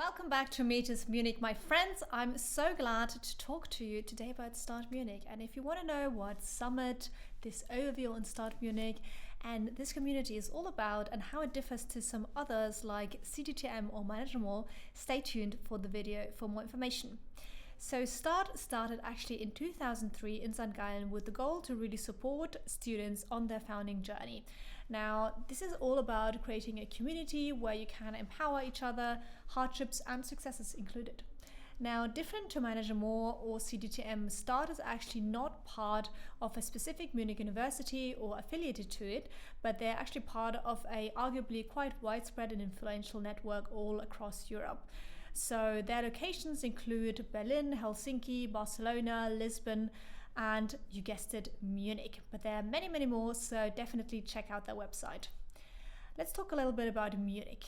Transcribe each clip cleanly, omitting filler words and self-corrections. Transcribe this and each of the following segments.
Welcome back to Meet Munich, my friends. I'm so glad to talk to you today about Start Munich. And if you want to know what Summit, this overview on Start Munich, and this community is all about and how it differs to some others like CDTM or Management, stay tuned for the video for more information. So Start started actually in 2003 in St. Gallen with the goal to really support students on their founding journey. Now, this is all about creating a community where you can empower each other, hardships and successes included. Now, different to Management or CDTM, Start is actually not part of a specific Munich university or affiliated to it, but they're actually part of a arguably quite widespread and influential network all across Europe. So their locations include Berlin, Helsinki, Barcelona, Lisbon, and you guessed it, Munich. But there are many, many more, so definitely check out their website. Let's talk a little bit about Munich.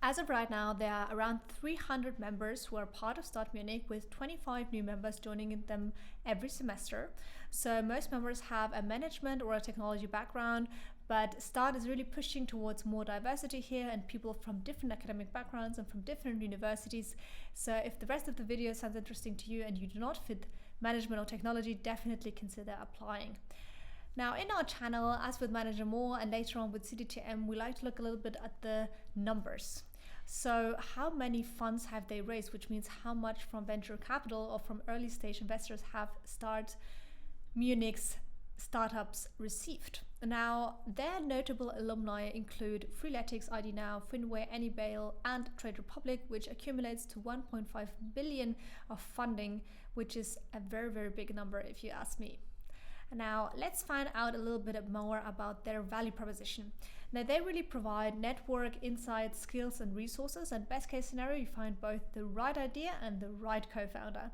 As of right now, there are around 300 members who are part of Start Munich, with 25 new members joining them every semester. So most members have a management or a technology background, but Start is really pushing towards more diversity here and people from different academic backgrounds and from different universities. So if the rest of the video sounds interesting to you and you do not fit management or technology, definitely consider applying. Now, in our channel, as with Management and later on with CDTM, we like to look a little bit at the numbers. So how many funds have they raised, which means how much from venture capital or from early stage investors have Start Munich's startups received. Now, their notable alumni include Freeletics, ID Now, Finway, Anybail, and Trade Republic, which accumulates to 1.5 billion of funding, which is a very, very big number if you ask me. Now, let's find out a little bit more about their value proposition. Now, they really provide network, insights, skills, and resources, and best case scenario, you find both the right idea and the right co-founder.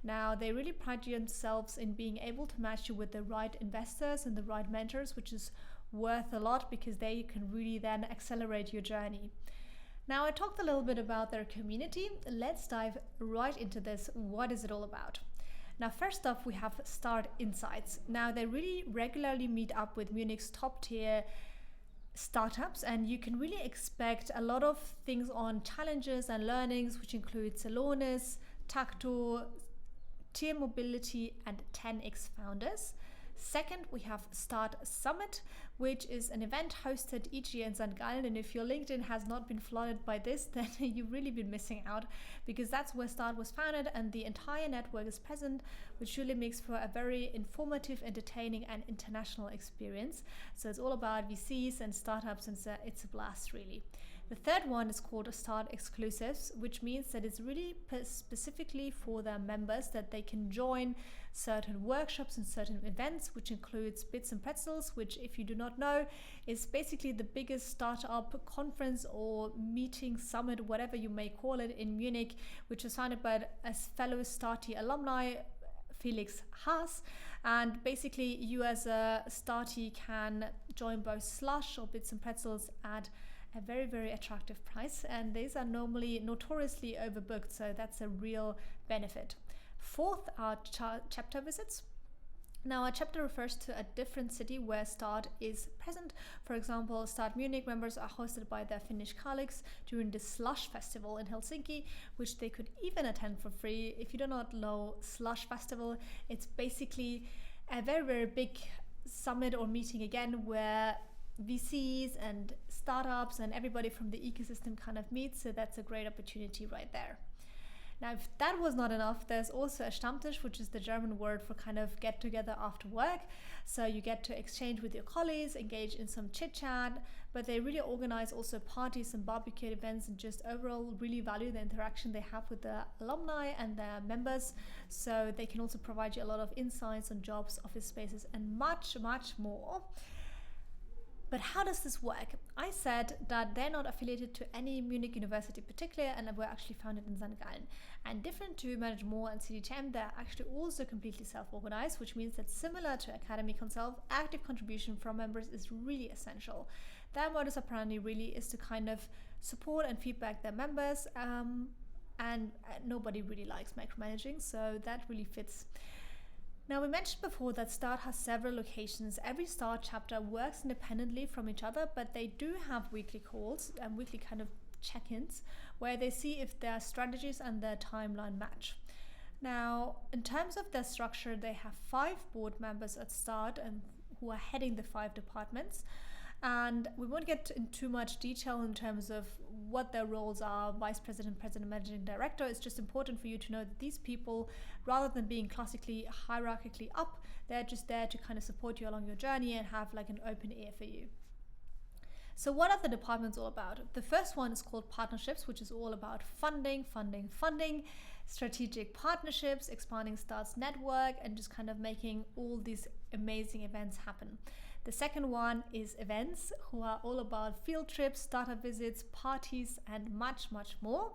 Now, they really pride themselves in being able to match you with the right investors and the right mentors, which is worth a lot because they can really then accelerate your journey. Now, I talked a little bit about their community. Let's dive right into this. What is it all about? Now, first off, we have Start Insights. Now, they really regularly meet up with Munich's top tier startups, and you can really expect a lot of things on challenges and learnings, which include Salonis, Tacto, Tier Mobility, and 10x founders. Second, we have Start Summit, which is an event hosted each year in St. Gallen. And if your LinkedIn has not been flooded by this, then you've really been missing out, because that's where Start was founded and the entire network is present, which really makes for a very informative, entertaining, and international experience. So it's all about VCs and startups, and so it's a blast, really. The third one is called Start Exclusives, which means that it's really specifically for their members, that they can join certain workshops and certain events, which includes Bits and Pretzels, which, if you do not know, is basically the biggest startup conference or meeting, summit, whatever you may call it, in Munich, which was founded by a fellow Starty alumni, Felix Haas. And basically you as a Starty can join both Slush or Bits and Pretzels at a very, very attractive price, and these are normally notoriously overbooked, so that's a real benefit. Fourth are chapter visits. Now, a chapter refers to a different city where Start is present. For example, Start Munich members are hosted by their Finnish colleagues during the Slush Festival in Helsinki, which they could even attend for free. If you do not know Slush Festival, it's basically a very, very big summit or meeting again where VCs and startups and everybody from the ecosystem kind of meets, so that's a great opportunity right there. Now, if that was not enough, there's also a Stammtisch, which is the German word for kind of get together after work. So you get to exchange with your colleagues, engage in some chit chat, but they really organize also parties and barbecue events, and just overall really value the interaction they have with the alumni and their members. So they can also provide you a lot of insights on jobs, office spaces, and much, much more. But how does this work? I said that they're not affiliated to any Munich university in particular, and were actually founded in St. Gallen. And different to Management and CDTM, they're actually also completely self-organized, which means that similar to Academy Consult, active contribution from members is really essential. Their modus operandi really is to kind of support and feedback their members, and nobody really likes micromanaging, so that really fits. Now, we mentioned before that Start has several locations. Every Start chapter works independently from each other, but they do have weekly calls and weekly kind of check-ins where they see if their strategies and their timeline match. Now, in terms of their structure, they have 5 board members at start and who are heading the 5 departments. And we won't get into too much detail in terms of what their roles are, vice president, president, managing director. It's just important for you to know that these people, rather than being classically hierarchically up, they're just there to kind of support you along your journey and have like an open ear for you. So what are the departments all about? The first one is called partnerships, which is all about funding, strategic partnerships, expanding Start's network, and just kind of making all these amazing events happen. The second one is events, who are all about field trips, startup visits, parties, and much, much more.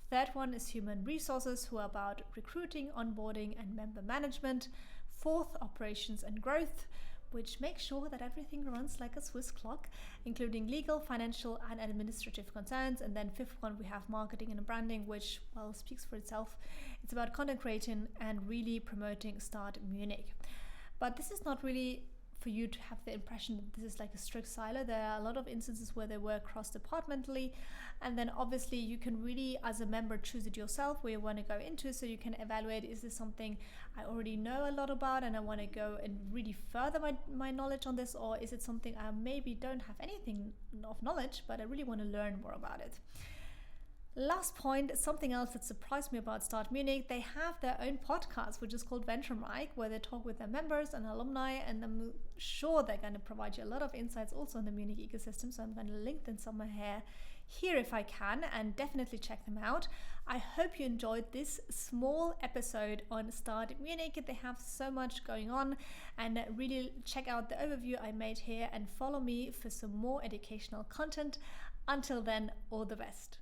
Third one is human resources, who are about recruiting, onboarding, and member management. Fourth, operations and growth, which makes sure that everything runs like a Swiss clock, including legal, financial, and administrative concerns. And then fifth one, we have marketing and branding, which, well, speaks for itself. It's about content creating and really promoting Start Munich. But this is not really for you to have the impression that this is like a strict silo. There are a lot of instances where they work cross-departmentally, and then obviously you can really, as a member, choose it yourself where you want to go into, so you can evaluate, is this something I already know a lot about and I want to go and really further my knowledge on this, or is it something I maybe don't have anything of knowledge, but I really want to learn more about it. Last point, something else that surprised me about Start Munich, they have their own podcast, which is called Venturemic, where they talk with their members and alumni, and I'm sure they're going to provide you a lot of insights also on the Munich ecosystem, so I'm going to link them somewhere here if I can, and definitely check them out. I hope you enjoyed this small episode on Start Munich. They have so much going on, and really check out the overview I made here and follow me for some more educational content. Until then, all the best.